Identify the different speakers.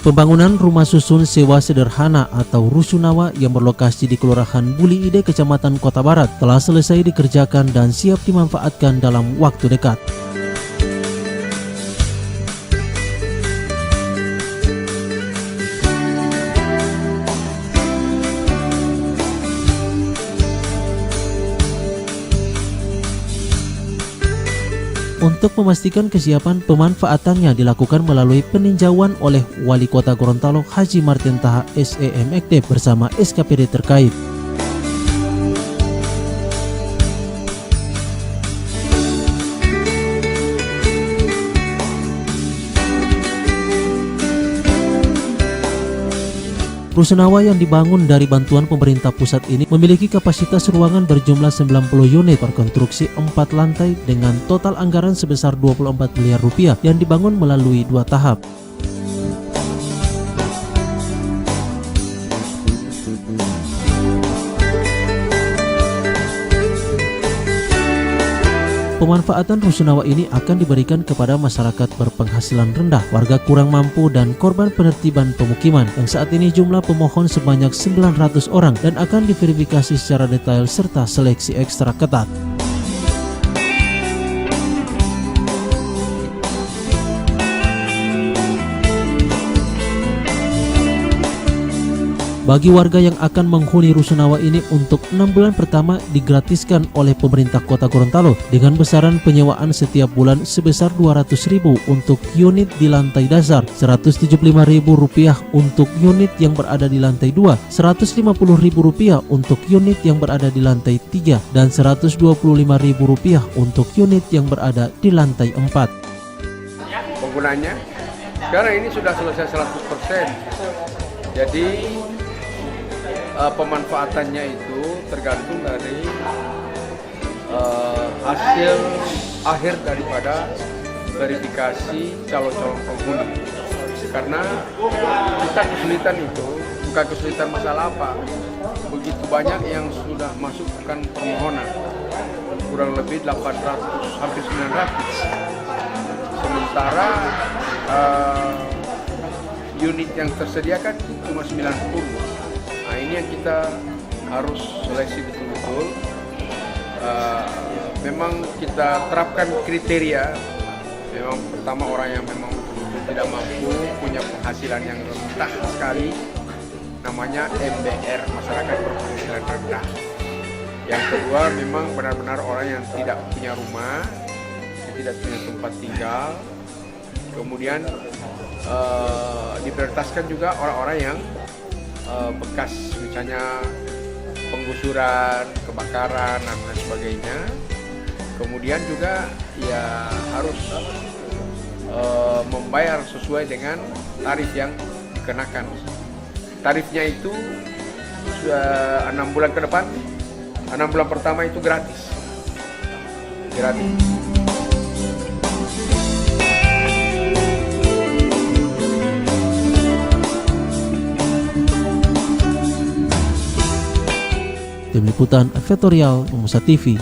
Speaker 1: Pembangunan rumah susun sewa sederhana atau rusunawa yang berlokasi di Kelurahan Buli Ide, Kecamatan Kota Barat telah selesai dikerjakan dan siap dimanfaatkan dalam waktu dekat. Untuk memastikan kesiapan, pemanfaatannya dilakukan melalui peninjauan oleh Wali Kota Gorontalo Haji Martin Taha SEMEKT bersama SKPD terkait. Rusunawa yang dibangun dari bantuan pemerintah pusat ini memiliki kapasitas ruangan berjumlah 90 unit berkonstruksi 4 lantai dengan total anggaran sebesar 24 miliar rupiah yang dibangun melalui 2 tahap. Pemanfaatan rusunawa ini akan diberikan kepada masyarakat berpenghasilan rendah, warga kurang mampu, dan korban penertiban pemukiman yang saat ini jumlah pemohon sebanyak 900 orang dan akan diverifikasi secara detail serta seleksi ekstra ketat. Bagi warga yang akan menghuni rusunawa ini untuk 6 bulan pertama digratiskan oleh pemerintah Kota Gorontalo dengan besaran penyewaan setiap bulan sebesar Rp200.000 untuk unit di lantai dasar, Rp175.000 untuk unit yang berada di lantai 2, Rp150.000 untuk unit yang berada di lantai 3, dan Rp125.000 untuk unit yang berada di lantai 4.
Speaker 2: Penggunanya sekarang ini sudah selesai 100%. Jadi pemanfaatannya itu tergantung dari hasil akhir daripada verifikasi calon-calon penghuni. Karena kita kesulitan itu bukan kesulitan masalah apa, begitu banyak yang sudah masukkan permohonan, kurang lebih 800 hampir 900. Sementara unit yang tersedia kan cuma 90. Nah, ini yang kita harus seleksi betul-betul. Memang kita terapkan kriteria. Memang pertama orang yang memang betul-betul tidak mampu, punya penghasilan yang rendah sekali, namanya MBR, masyarakat berpenghasilan rendah. Yang kedua memang benar-benar orang yang tidak punya rumah, tidak punya tempat tinggal. Kemudian diprioritaskan juga orang-orang yang bekas misalnya penggusuran, kebakaran dan lain sebagainya. Kemudian juga ya harus membayar sesuai dengan tarif yang dikenakan. Tarifnya itu 6 bulan ke depan, 6 bulan pertama itu gratis.
Speaker 1: Tim Liputan Editorial Musa TV.